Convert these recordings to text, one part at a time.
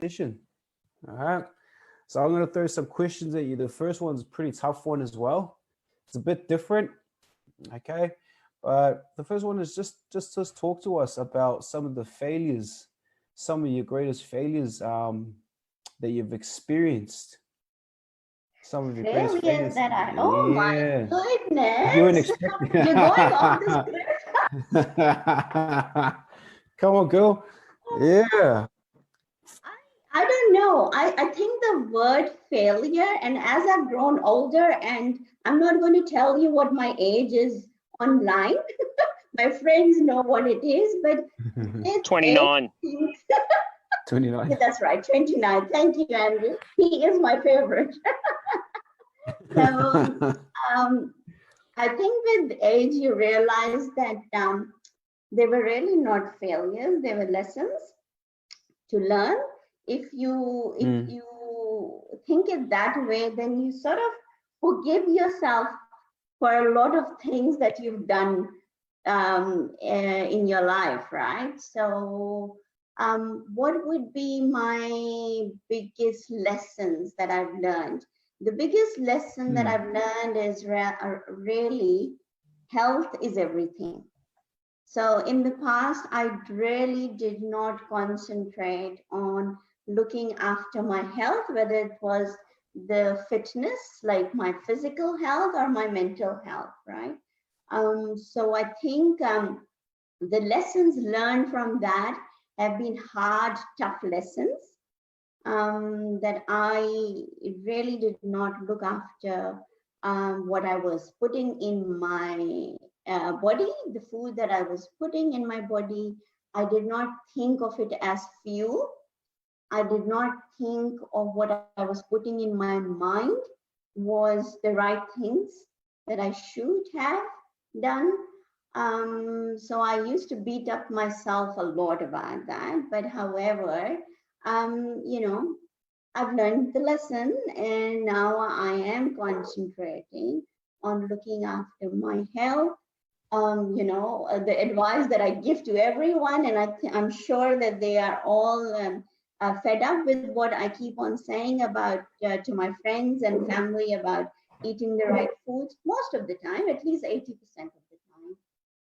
competition. All right. So I'm going to throw some questions at you. The first one's a pretty tough one as well. It's a bit different. Okay. But the first one is just talk to us about some of the failures, some of your greatest failures that you've experienced. Some of your greatest failures. That I, oh my goodness. You weren't expecting. You're going off the script. Come on, girl. Yeah. I don't know. I think the word failure, and as I've grown older, and I'm not going to tell you what my age is online. My friends know what it is, but it's 29. 29. Yeah, that's right, 29. Thank you, Andrew. He is my favorite. So I think with age, you realize that they were really not failures. They were lessons to learn. If you think it that way, then you sort of forgive yourself for a lot of things that you've done in your life, right? So what would be my biggest lessons that I've learned? The biggest lesson that I've learned is really health is everything. So in the past, I really did not concentrate on looking after my health, whether it was the fitness, like my physical health or my mental health, right? So I think the lessons learned from that have been hard, tough lessons that I really did not look after what I was putting in my body, the food that I was putting in my body. I did not think of it as fuel. I did not think of what I was putting in my mind was the right things that I should have done. So I used to beat up myself a lot about that. But however, you know, I've learned the lesson, and now I am concentrating on looking after my health. You know, the advice that I give to everyone, and I'm sure that they are all fed up with what I keep on saying about to my friends and family about eating the right foods most of the time, at least 80% of the time,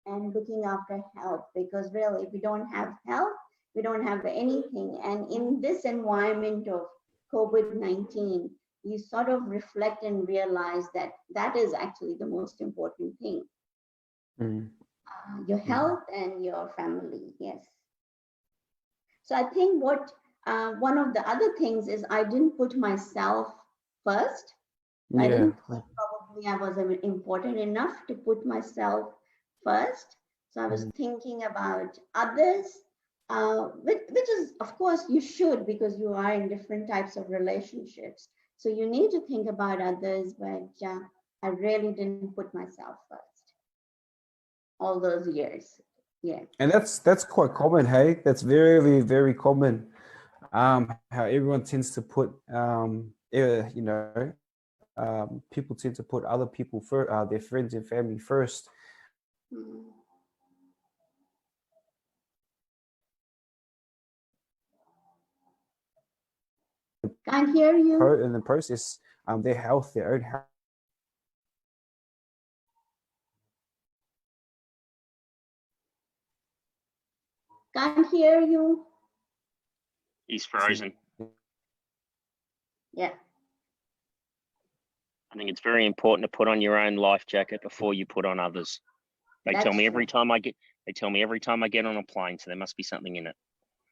and looking after health, because really, if we don't have health, we don't have anything. And in this environment of COVID-19, you sort of reflect and realize that that is actually the most important thing. Your health and your family, yes. So I think what one of the other things is I didn't put myself first. Yeah. I didn't think probably I was important enough to put myself first. So I was thinking about others, which is, of course, you should, because you are in different types of relationships. So you need to think about others, but I really didn't put myself first all those years. Yeah. And that's quite common, hey? That's very, very, very common. How everyone tends to put, you know, people tend to put other people first, their friends and family first. Can't hear you. In the process, their health, their own health. Can't hear you. He's frozen. Yeah. I think it's very important to put on your own life jacket before you put on others. They tell me every time I get on a plane, so there must be something in it.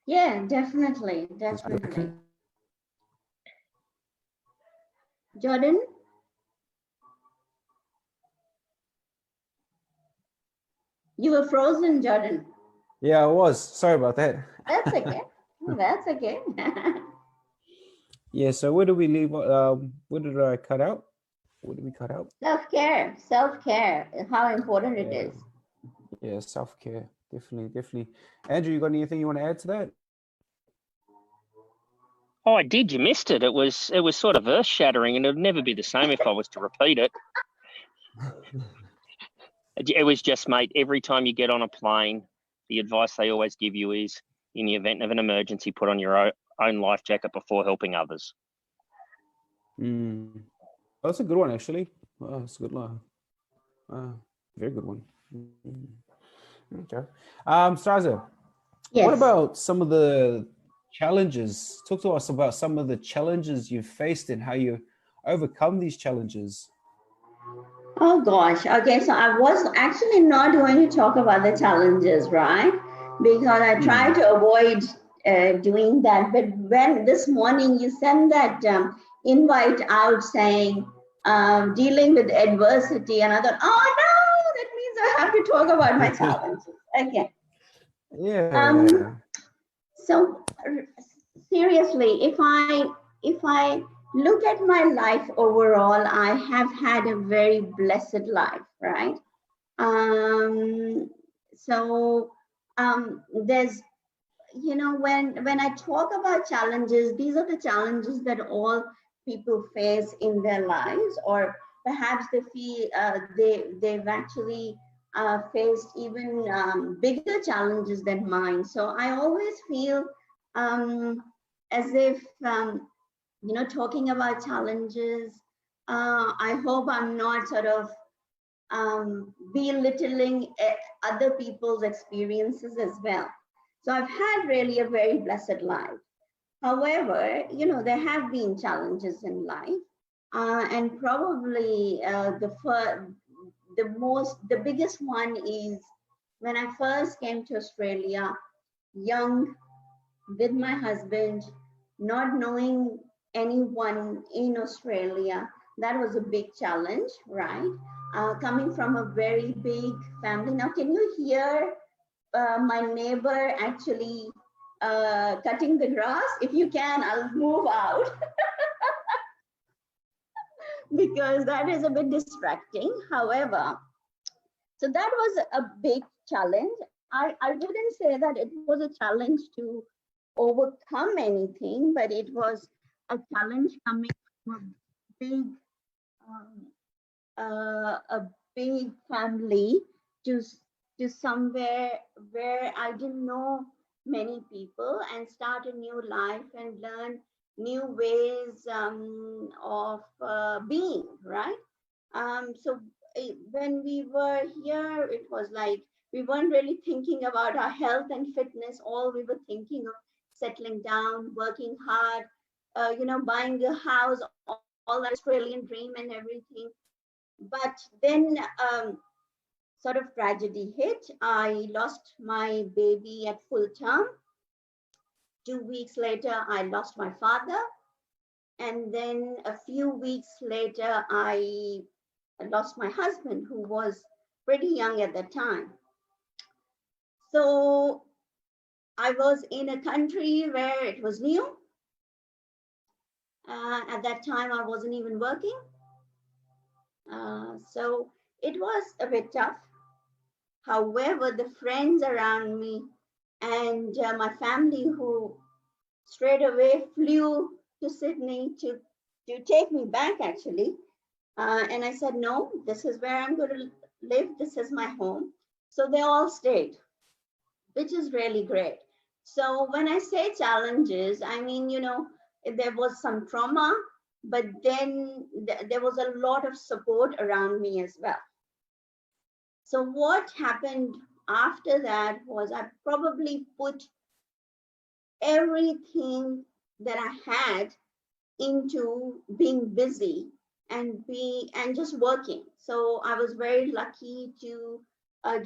Yeah, definitely, definitely. Jordan? You were frozen, Jordan. Yeah, I was. Sorry about that. That's okay. That's okay. Yeah, so where did we leave? Where did I cut out? What did we cut out? Self-care, self-care, how important it is. Yeah, self-care, definitely, definitely. Andrew, you got anything you want to add to that? Oh, I did. You missed it. It was sort of earth-shattering, and it would never be the same if I was to repeat it. It was just, mate, every time you get on a plane, the advice they always give you is, in the event of an emergency, put on your own life jacket before helping others. That's a good one, actually. That's a good one. Very good one. Okay. Shazia, Yes. what about some of the challenges? Talk to us about some of the challenges you've faced and how you overcome these challenges. Oh gosh. Okay, so I was actually not going to talk about the challenges, right? Because I try to avoid doing that. But when this morning you sent that invite out saying dealing with adversity, and I thought, oh no, that means I have to talk about my challenges. Okay. Yeah. So seriously, if I look at my life overall, I have had a very blessed life, right? There's, when I talk about challenges, these are the challenges that all people face in their lives, or perhaps they feel they've actually faced even bigger challenges than mine. So I always feel as if talking about challenges. I hope I'm not sort of belittling other people's experiences as well. So I've had really a very blessed life. However, there have been challenges in life, and probably the biggest one is when I first came to Australia, young, with my husband, not knowing anyone in Australia. That was a big challenge, right? Coming from a very big family. Now, can you hear my neighbor actually cutting the grass? If you can, I'll move out because that is a bit distracting. However, so that was a big challenge. I wouldn't say that it was a challenge to overcome anything, but it was a challenge coming from a big family to somewhere where I didn't know many people, and start a new life and learn new ways of being, right? So when we were here, it was like we weren't really thinking about our health and fitness. All we were thinking of settling down, working hard, buying a house, all that Australian dream and everything. But then sort of tragedy hit. I lost my baby at full term. 2 weeks later, I lost my father. And then a few weeks later, I lost my husband, who was pretty young at that time. So I was in a country where it was new. At that time, I wasn't even working. So it was a bit tough. However, the friends around me and my family, who straight away flew to Sydney to take me back, actually. And I said, no, this is where I'm going to live. This is my home. So they all stayed, which is really great. So when I say challenges, I mean, there was some trauma, but then there was a lot of support around me as well. So what happened after that was I probably put everything that I had into being busy and just working. So I was very lucky to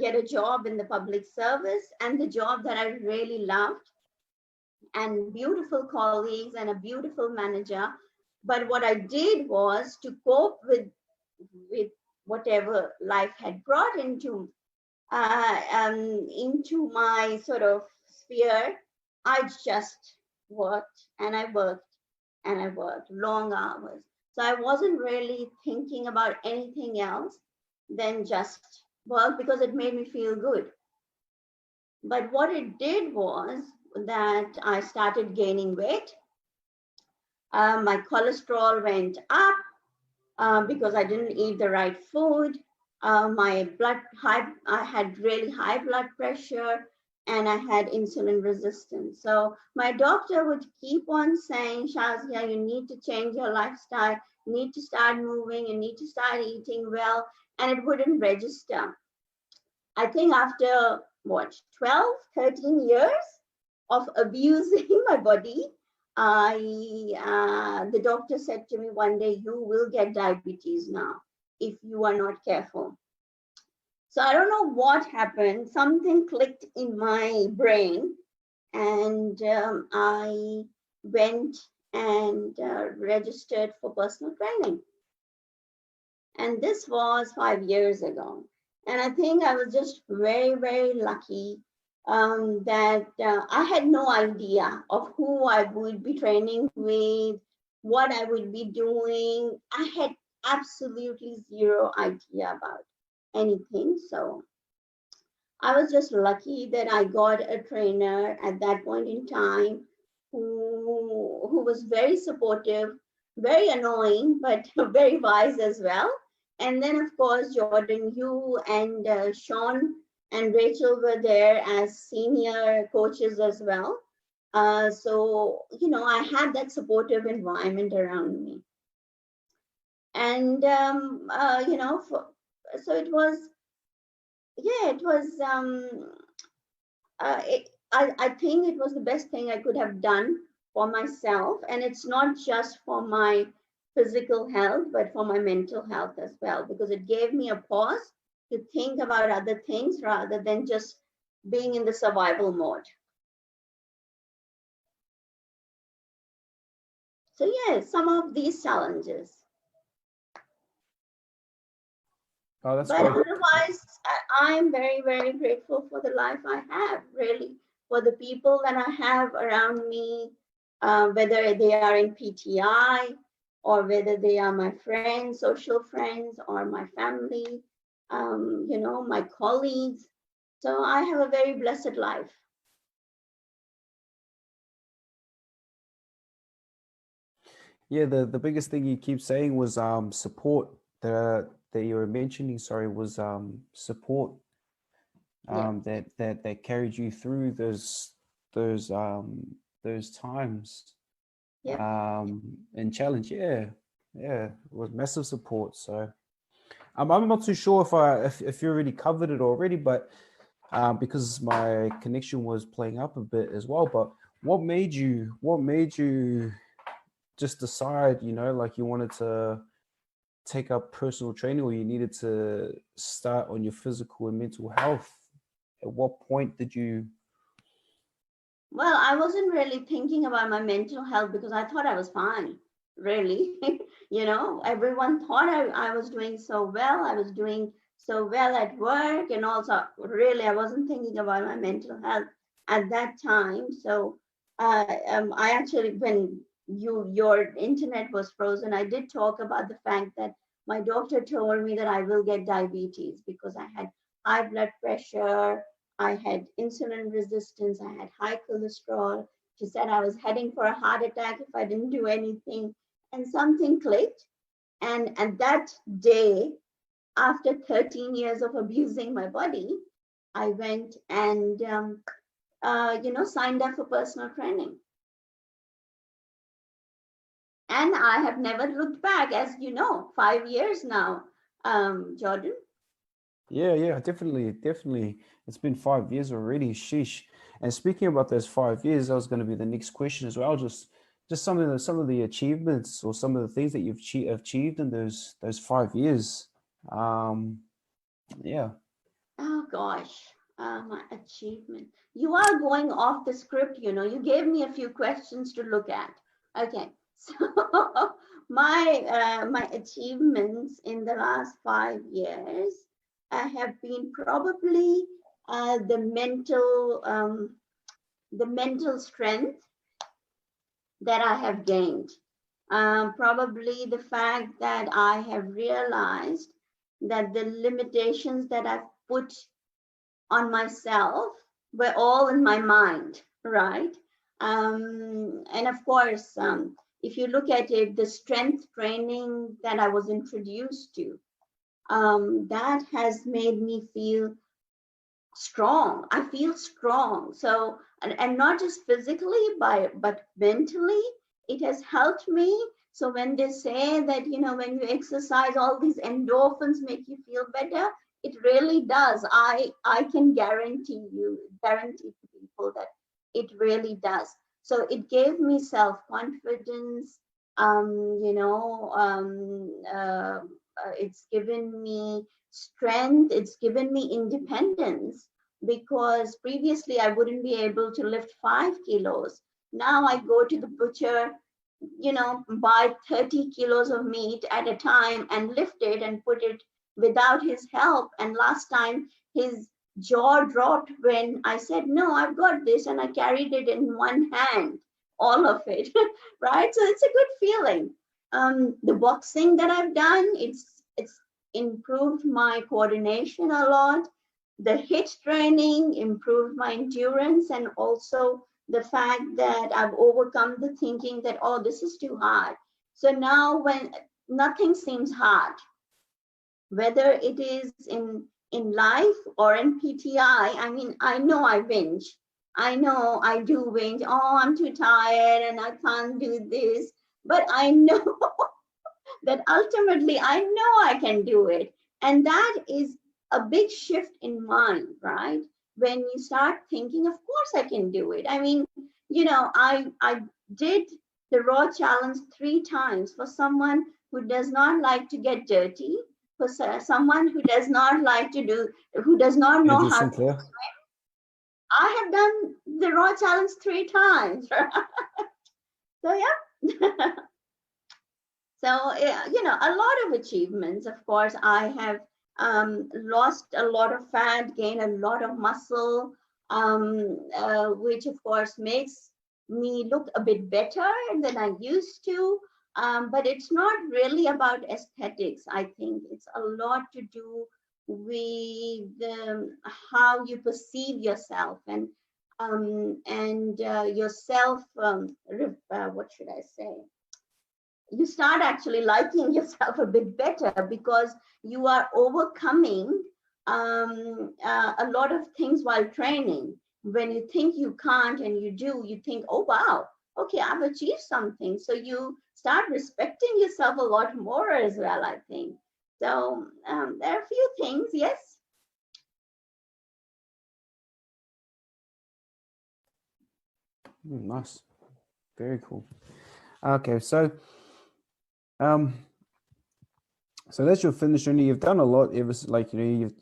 get a job in the public service, and the job that I really loved, and beautiful colleagues and a beautiful manager. But what I did was to cope with whatever life had brought into my sort of sphere. I just worked and I worked and I worked long hours. So I wasn't really thinking about anything else than just work, because it made me feel good. But what it did was that I started gaining weight. My cholesterol went up because I didn't eat the right food. I had really high blood pressure, and I had insulin resistance. So my doctor would keep on saying, Shazia, you need to change your lifestyle, you need to start moving, you need to start eating well, and it wouldn't register. I think after what, 12, 13 years of abusing my body, the doctor said to me one day, you will get diabetes now if you are not careful. So I don't know what happened. Something clicked in my brain, and I went and registered for personal training. And this was 5 years ago. And I think I was just very, very lucky that I had no idea of who I would be training with, what I would be doing. I had absolutely zero idea about anything. So I was just lucky that I got a trainer at that point in time who was very supportive, very annoying, but very wise as well. And then, of course, Jordan, you and Sean and Rachel were there as senior coaches as well. So, I had that supportive environment around me. And, so it was, yeah, it was, I think it was the best thing I could have done for myself. And it's not just for my physical health, but for my mental health as well, because it gave me a pause to think about other things rather than just being in the survival mode. So yeah, some of these challenges. Oh, that's But great. otherwise, I'm very, very grateful for the life I have, really, for the people that I have around me, whether they are in PTI or whether they are my friends, social friends, or my family, my colleagues. So I have a very blessed life. Yeah, the biggest thing you keep saying was support. That you were mentioning, sorry, was support. Yeah. That carried you through those times. Yeah. And challenge. Yeah, it was massive support. So I'm not too sure if you already covered it already, but because my connection was playing up a bit as well. But what made you just decide, like you wanted to take up personal training, or you needed to start on your physical and mental health? At what point did you? Well, I wasn't really thinking about my mental health because I thought I was fine, really. Everyone thought I was doing so well. I was doing so well at work. And also, really, I wasn't thinking about my mental health at that time. So I actually, when your internet was frozen, I did talk about the fact that my doctor told me that I will get diabetes because I had high blood pressure, I had insulin resistance, I had high cholesterol. She said I was heading for a heart attack if I didn't do anything. And something clicked. And that day, after 13 years of abusing my body, I went and, signed up for personal training. And I have never looked back, as you know, 5 years now, Jordan. Yeah, definitely. It's been 5 years already. Sheesh. And speaking about those 5 years, that was going to be the next question as well. Just some of the achievements or some of the things that you've achieved in those 5 years. Yeah. Oh gosh, my achievement. You are going off the script, You gave me a few questions to look at. Okay, so my achievements in the last 5 years have been probably the mental strength that I have gained. Probably the fact that I have realized that the limitations that I've put on myself were all in my mind, right? And of course, if you look at it, the strength training that I was introduced to, that has made me feel strong. I feel strong. So, and not just physically, but mentally, it has helped me. So when they say that, when you exercise, all these endorphins make you feel better, it really does. I can guarantee to people that it really does. So it gave me self-confidence. It's given me strength. It's given me independence, because previously I wouldn't be able to lift 5 kilos. Now I go to the butcher, buy 30 kilos of meat at a time and lift it and put it without his help. And last time his jaw dropped when I said, no, I've got this. And I carried it in one hand, all of it, right? So it's a good feeling. The boxing that I've done, it's improved my coordination a lot. The HIIT training improved my endurance, and also the fact that I've overcome the thinking that, oh, this is too hard. So now when nothing seems hard, whether it is in life or in PTI, I mean, I know I whinge. I know I do whinge. Oh, I'm too tired and I can't do this. But I know that ultimately I know I can do it. And that is a big shift in mind, right? When you start thinking, of course I can do it. I mean, I did the raw challenge 3 times for someone who does not like to get dirty, for someone who does not like to do, who does not know Andrew how to Sinclair. swim. I have done the raw challenge 3 times. Right? So yeah. So, a lot of achievements. Of course, I have lost a lot of fat, gained a lot of muscle, which of course makes me look a bit better than I used to. But it's not really about aesthetics. I think it's a lot to do with how you perceive yourself and yourself. What should I say? You start actually liking yourself a bit better, because you are overcoming a lot of things while training. When you think you can't and you do, you think, oh, wow, okay, I've achieved something. So you start respecting yourself a lot more as well, I think. So there are a few things, yes. Nice. Very cool. Okay, so so that's your fitness journey. You've done a lot ever, like, you've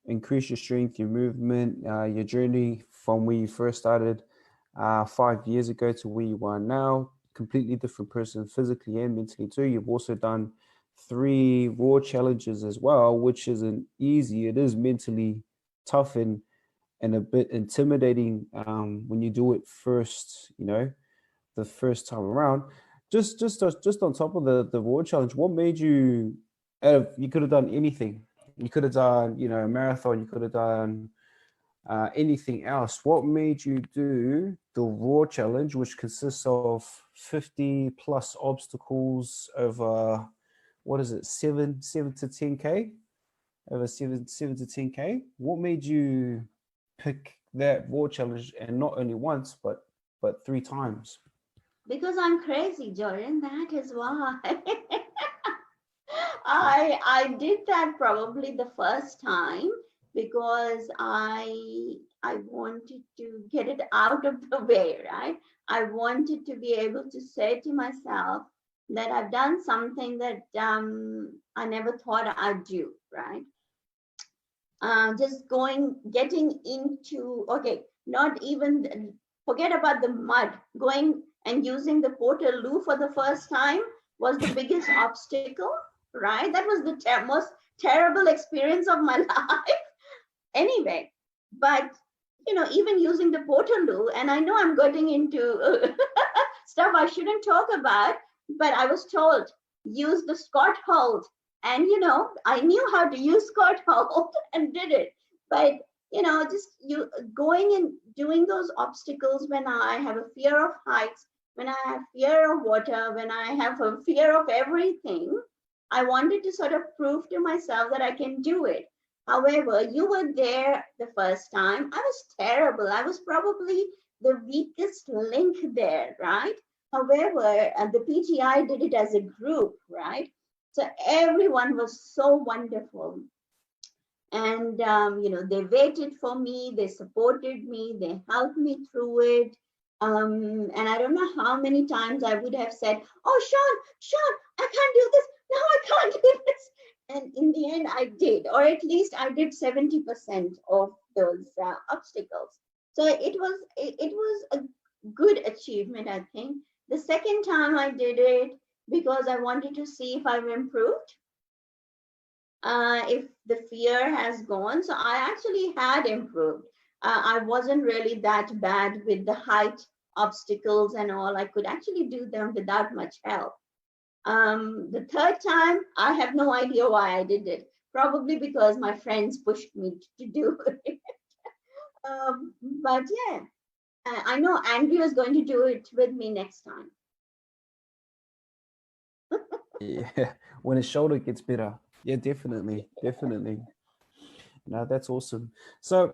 increased your strength, your movement, your journey from where you first started 5 years ago to where you are now. Completely different person, physically and mentally too. You've also done 3 raw challenges as well, which isn't easy. It is mentally tough and a bit intimidating when you do it first, the first time around. Just on top of the raw challenge, what made you, you could have done anything. You could have done, a marathon, you could have done anything else. What made you do the raw challenge, which consists of 50 plus obstacles over, what is it, 7 to 10K? Over 7 to 10K? What made you pick that raw challenge, and not only once, but 3 times? Because I'm crazy, Jordan. That is why. I did that probably the first time because I wanted to get it out of the way, right? I wanted to be able to say to myself that I've done something that I never thought I'd do, right? Just getting into, okay, not even, forget about the mud, going and using the Portaloo for the first time was the biggest obstacle, right? That was the most terrible experience of my life. Anyway, but even using the Portaloo, and I know I'm getting into stuff I shouldn't talk about, but I was told use the Scott hold, and I knew how to use Scott hold and did it. But just you going and doing those obstacles when I have a fear of heights, when I have fear of water, when I have a fear of everything, I wanted to sort of prove to myself that I can do it. However, you were there the first time. I was terrible. I was probably the weakest link there, right? However, the PTI did it as a group, right? So everyone was so wonderful. And, they waited for me, they supported me, they helped me through it. And I don't know how many times I would have said, "Oh, Sean, I can't do this. No, I can't do this." And in the end, I did, or at least I did 70% of those obstacles. So it was a good achievement, I think. The second time I did it because I wanted to see if I've improved, if the fear has gone. So I actually had improved. I wasn't really that bad with the height obstacles and all. I could actually do them without much help. The third time, I have no idea why I did it. Probably because my friends pushed me to do it. But yeah, I know Andrew is going to do it with me next time. Yeah, when his shoulder gets better. Yeah, definitely, definitely. No, that's awesome. So,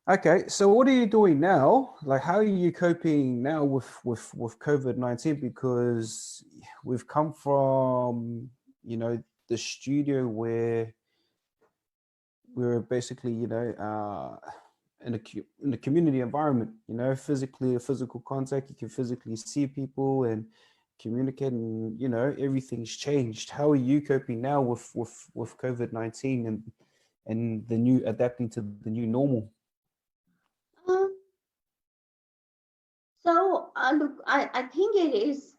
okay, so what are you doing now? Like, how are you coping now with COVID-19? Because we've come from, the studio where we're basically, in a community environment, physically, a physical contact. You can physically see people and communicate, and everything's changed. How are you coping now with COVID-19 and the new adapting to the new normal? Um, look, I think it is.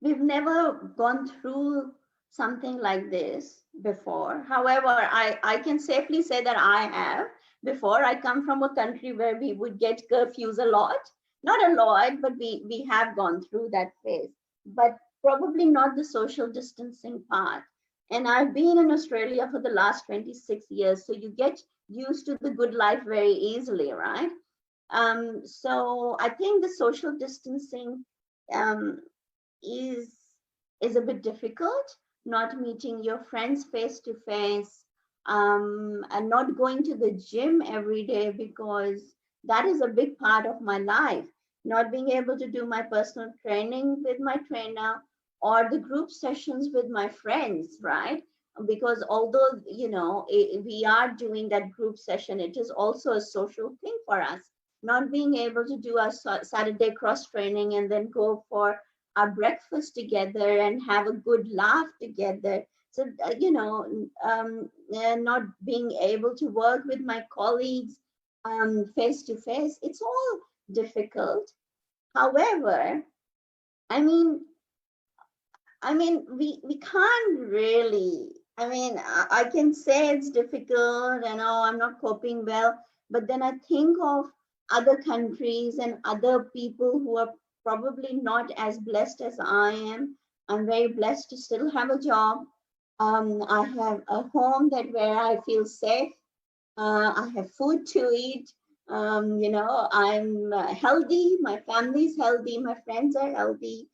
We've never gone through something like this before. However, I can safely say that I have before. I come from a country where we would get curfews a lot. Not a lot, but we have gone through that phase. But probably not the social distancing part. And I've been in Australia for the last 26 years. So you get used to the good life very easily, right? So I think the social distancing um, is is a bit difficult. Not meeting your friends face to face, and not going to the gym every day because that is a big part of my life. Not being able to do my personal training with my trainer or the group sessions with my friends, right? Because although we are doing that group session, it is also a social thing for us. Not being able to do our Saturday cross training and then go for our breakfast together and have a good laugh together. So, not being able to work with my colleagues face to face, it's all difficult. However, I mean, we can't really. I can say it's difficult and oh, I'm not coping well, but then I think of other countries and other people who are probably not as blessed as I am. I'm very blessed to still have a job. I have a home where I feel safe. I have food to eat. I'm healthy. My family's healthy. My friends are healthy.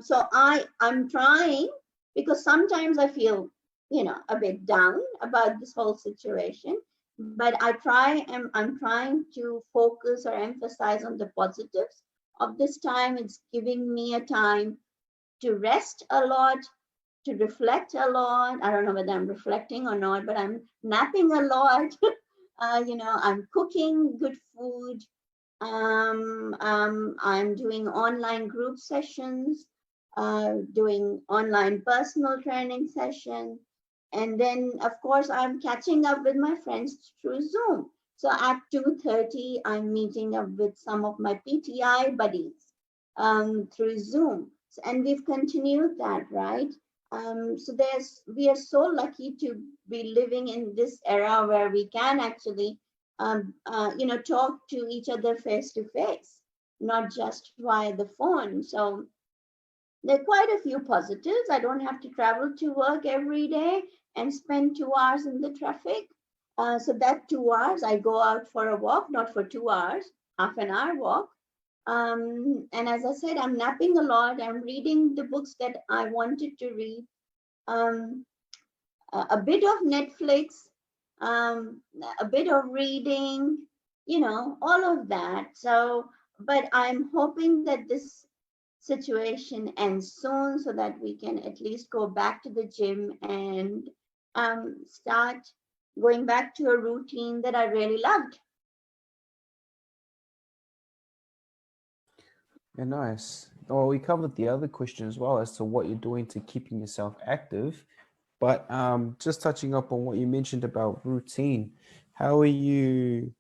So I'm trying, because sometimes I feel, a bit down about this whole situation. But I'm trying to focus or emphasize on the positives of this time. It's giving me a time to rest a lot, to reflect a lot. I don't know whether I'm reflecting or not, but I'm napping a lot. I'm cooking good food. I'm doing online group sessions, doing online personal training session. And then, of course, I'm catching up with my friends through Zoom. So at 2:30, I'm meeting up with some of my PTI buddies through Zoom. And we've continued that, right? So we are so lucky to be living in this era where we can actually, talk to each other face to face, not just via the phone. So there are quite a few positives. I don't have to travel to work every day and spend 2 hours in the traffic. So that 2 hours, I go out for a walk, not for 2 hours, half an hour walk. And as I said, I'm napping a lot. I'm reading the books that I wanted to read. A bit of Netflix, a bit of reading, all of that. So, but I'm hoping that this situation ends soon so that we can at least go back to the gym and start going back to a routine that I really loved. Yeah, nice. Oh, we covered the other question as well as to what you're doing to keeping yourself active. But just touching up on what you mentioned about routine, how are you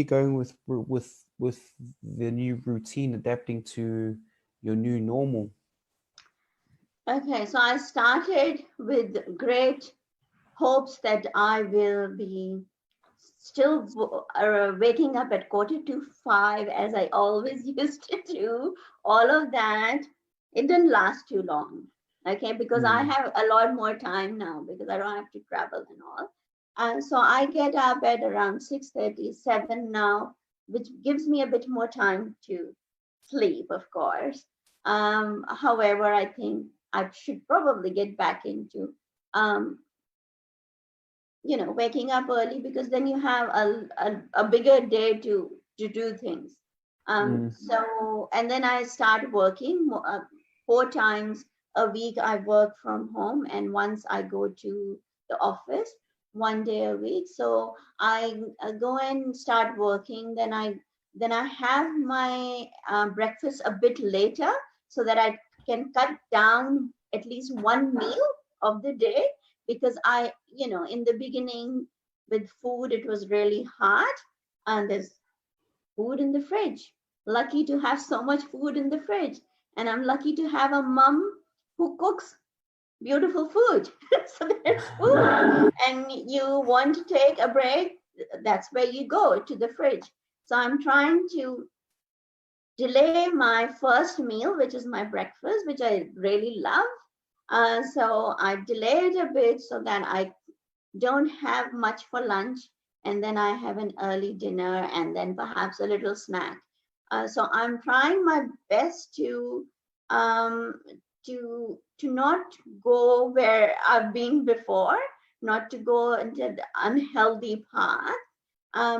going with the new routine adapting to your new normal? Okay, so I started with great hopes that I will be still waking up at 4:45 as I always used to do. All of that, it didn't last too long. Okay, because I Mm, have a lot more time now because I don't have to travel and all. And so I get up at around 6:37 now, which gives me a bit more time to sleep, of course. However, I think I should probably get back into um, waking up early because then you have a bigger day to do things. mm, So and then I start working 4 times a week. I work from home, and once I go to the office 1 day a week. So I go and start working, then I have my breakfast a bit later so that I can cut down at least one meal of the day, because in the beginning with food, it was really hard. And there's food in the fridge. Lucky to have so much food in the fridge. And I'm lucky to have a mom who cooks beautiful food. So there's food. And you want to take a break, that's where you go, to the fridge. So I'm trying to delay my first meal, which is my breakfast, which I really love. So I delay it a bit so that I don't have much for lunch, and then I have an early dinner, and then perhaps a little snack. So I'm trying my best um, to not go where I've been before, not to go into the unhealthy path,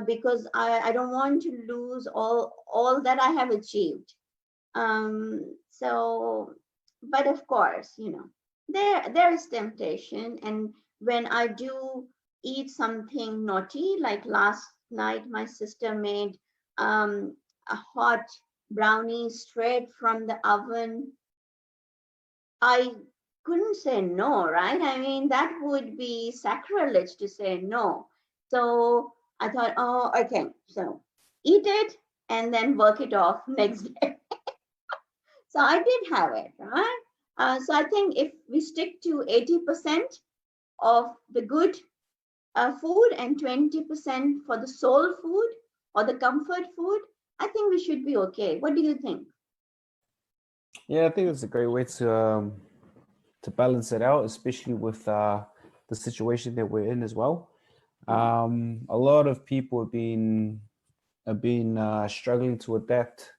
because I don't want to lose all that I have achieved. So, but of course, there is temptation, and when I do eat something naughty, like last night, my sister made a hot brownie straight from the oven. I couldn't say no, right? I mean, that would be sacrilege to say no. So I thought, oh, okay, so eat it and then work it off next day. So I did have it, right? So I think if we stick to 80% of the good food and 20% for the soul food or the comfort food, I think we should be okay. What do you think? yeah, I think it's a great way to balance it out, especially with the situation that we're in as well. A lot of people have been struggling to adapt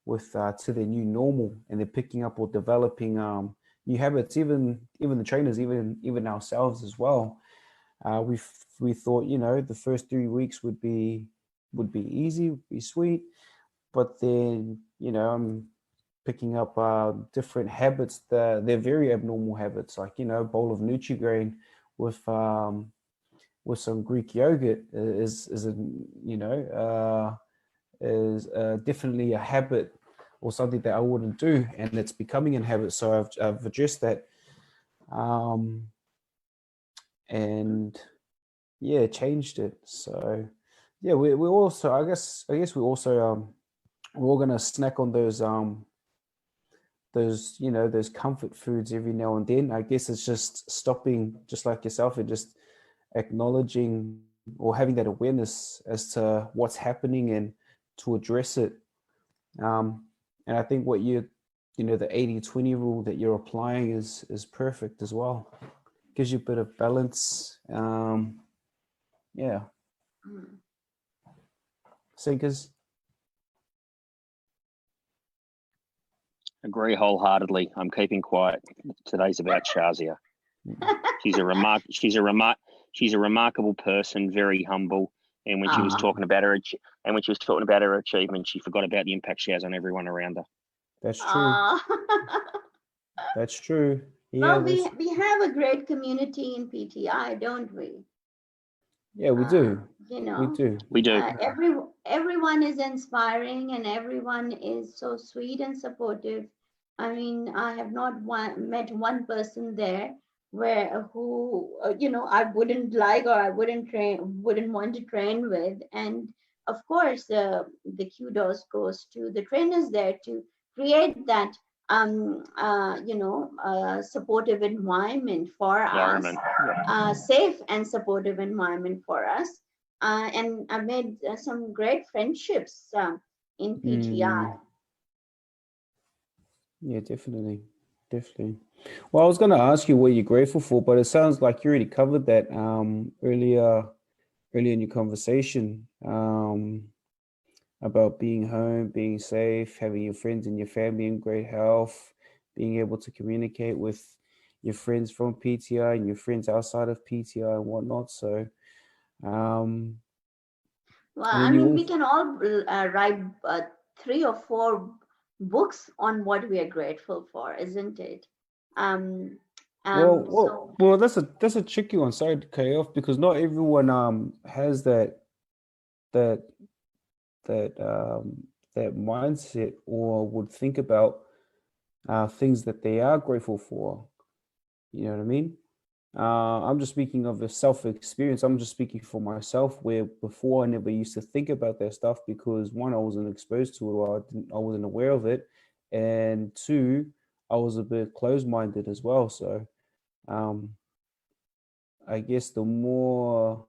with to their new normal, and they're picking up or developing new habits. Even the trainers, even ourselves as well. We thought the first 3 weeks would be easy, would be sweet, but then I'm picking up different habits that they're very abnormal habits, like a bowl of Nutri-Grain with some Greek yogurt is a you know is definitely a habit or something that I wouldn't do, and it's becoming a habit. So I've addressed that, um, and yeah, changed it. So yeah, we also I guess we also we're all gonna snack on those comfort foods every now and then. I guess it's just stopping, just like yourself, and just acknowledging or having that awareness as to what's happening and to address it. Um, and I think the 80-20 rule that you're applying is perfect as well. Gives you a bit of balance. Yeah. Mm. Seekers. Agree wholeheartedly. I'm keeping quiet. Today's about Shazia. She's a she's a remarkable person, very humble. And when she was talking about her achievement, she forgot about the impact she has on everyone around her. That's true. That's true. Yeah. Well, we have a great community in PTI, don't we? Yeah, we do. You know, we do. We do. Everyone is inspiring, and everyone is so sweet and supportive. I mean, I have not met one person there who I wouldn't like, or I wouldn't want to train with. And of course, the kudos goes to the trainers there to create that supportive environment for us, safe and supportive environment for us. And I made some great friendships in PTI. Yeah, definitely. Well, I was going to ask you what you're grateful for, but it sounds like you already covered that earlier in your conversation, about being home, being safe, having your friends and your family in great health, being able to communicate with your friends from PTI and your friends outside of PTI and whatnot. So, well, I mean, we can all write 3 or 4 books on what we are grateful for, isn't it? Well, that's a tricky one. Sorry to cut you off, because not everyone has that mindset, or would think about things that they are grateful for. You know what I mean? I'm just speaking of a self-experience. I'm just speaking for myself, where before I never used to think about that stuff, because one, I wasn't exposed to it, or I wasn't aware of it, and two, I was a bit closed-minded as well. So I guess the more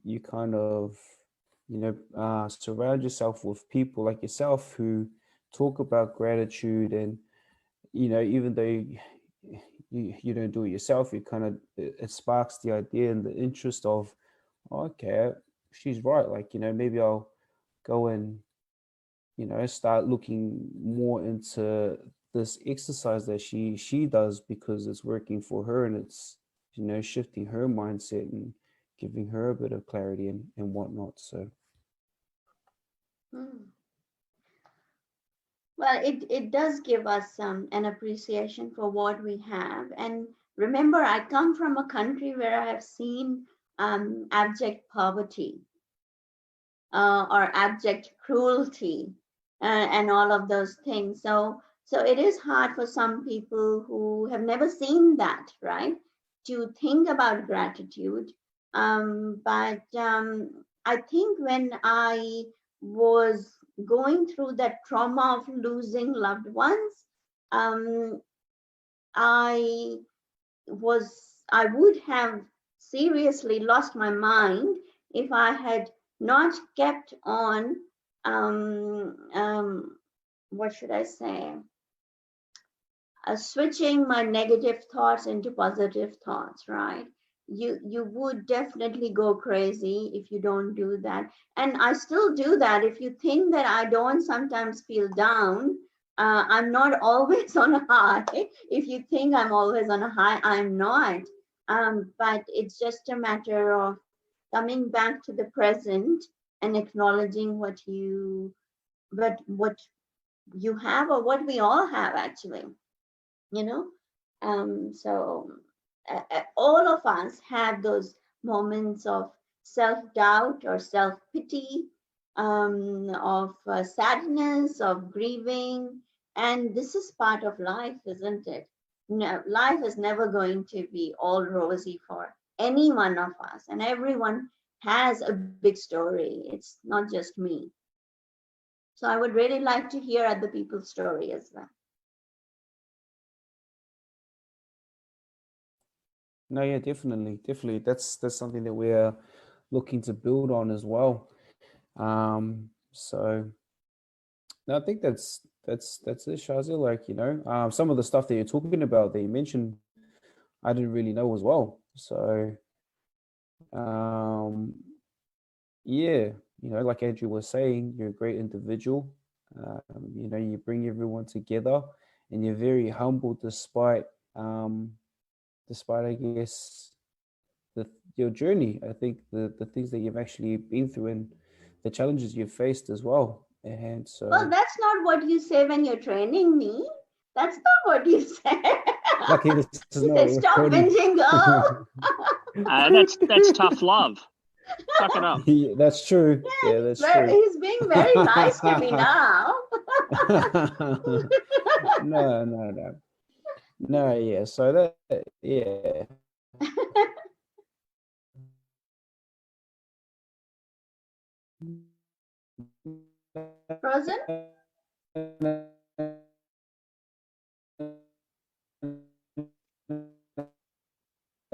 you kind of, surround yourself with people like yourself who talk about gratitude, and, even though you don't do it yourself, you kind of, it sparks the idea and the interest of, okay, she's right. Like, maybe I'll go and, start looking more into this exercise that she does, because it's working for her, and it's, shifting her mindset and giving her a bit of clarity and whatnot. So. Well, it does give us an appreciation for what we have. And remember, I come from a country where I have seen abject poverty or abject cruelty and all of those things. So it is hard for some people who have never seen that, right, to think about gratitude. But I think when I was going through that trauma of losing loved ones, I would have seriously lost my mind if I had not kept on, what should I say, switching my negative thoughts into positive thoughts, right? You would definitely go crazy if you don't do that. And I still do that. If you think that I don't sometimes feel down, I'm not always on a high. If you think I'm always on a high, I'm not. But it's just a matter of coming back to the present and acknowledging what you have, or what we all have, actually. So all of us have those moments of self-doubt or self-pity, of sadness, of grieving, and this is part of life, isn't it? No, life is never going to be all rosy for any one of us, and everyone has a big story. It's not just me. So I would really like to hear other people's story as well. No, yeah, definitely. That's something that we're looking to build on as well. So no, I think that's it, Shazia. Like, some of the stuff that you're talking about that you mentioned, I didn't really know as well. So yeah, like Andrew was saying, you're a great individual. You bring everyone together, and you're very humble despite I guess your journey. I think the things that you've actually been through and the challenges you've faced as well. And so, Well, that's not what you say when you're training me. That's not what you say. lucky this is You not say, stop recording. whinging, girl. That's tough love. Suck it up. Yeah, that's true. Yeah, that's true. He's being very nice to me now. No, yeah. So that, yeah. Frozen?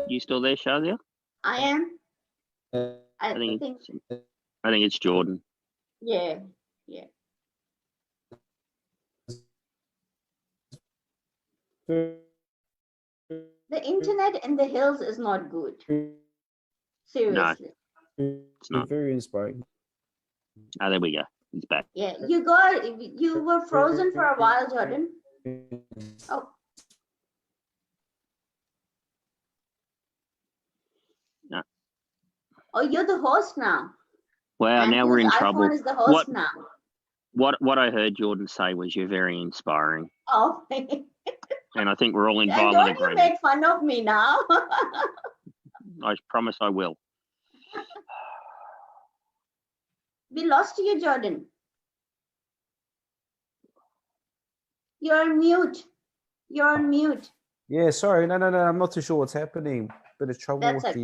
You still there, Shazia? I am. I think think, it's Jordan. yeah. The internet in the hills is not good. Seriously. It's not. Very inspiring. Oh, there we go. He's back. Yeah, you were frozen for a while, Jordan. Oh. No. Oh, you're the host now. Well, And now we're in whose trouble. iPhone is the host now. What I heard Jordan say was you're very inspiring. Oh. And I think we're all in And violent don't you agreement. make fun of me now. I promise I will. We lost you, Jordan. You're on mute. You're on mute. Yeah, sorry. No. I'm not too sure what's happening. Bit of trouble That's with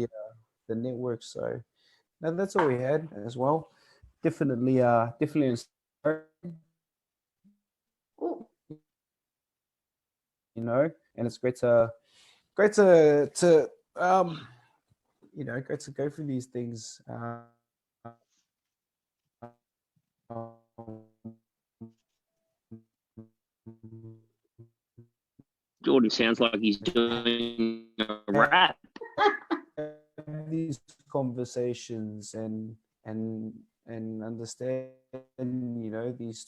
the network. So no, that's all we had as well. Definitely inspiring, Ooh. you know, and it's great to great to go through these things. Jordan sounds like he's doing a rap. These conversations and understand, you know, these.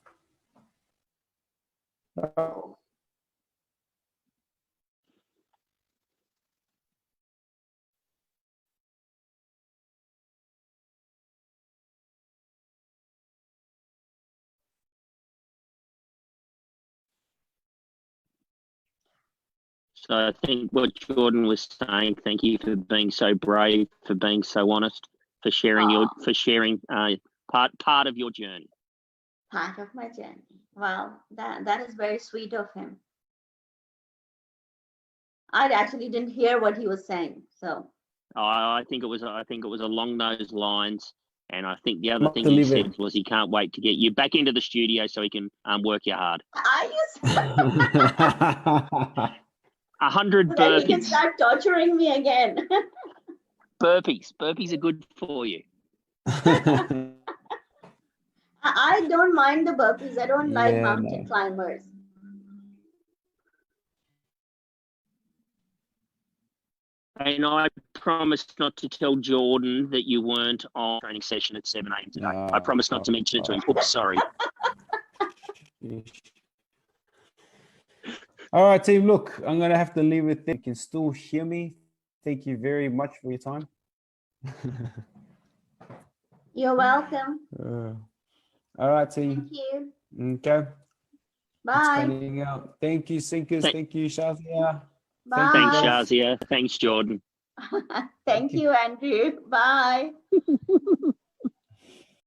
So I think what Jordan was saying, thank you for being so brave, for being so honest, for sharing part of your journey. Part of my journey. Well, that is very sweet of him. I actually didn't hear what he was saying. So I think it was along those lines. And I think the other thing he said was he can't wait to get you back into the studio so he can work you hard. Are you 100 burpees. Then he can start torturing me again. Burpees are good for you. I don't mind the burpees. I don't like mountain climbers. And I promised not to tell Jordan that you weren't on training session at 7 a.m. today. I promised not to mention it to him. Oops, sorry. All right, team. Look, I'm going to have to leave it there. You can still hear me. Thank you very much for your time. You're welcome. All right, team. Thank you. Okay. Bye. Thank you, Sinkers. Thank you, Shazia. Bye. Thanks, Shazia. Thanks, Jordan. Thank you, Andrew. Bye.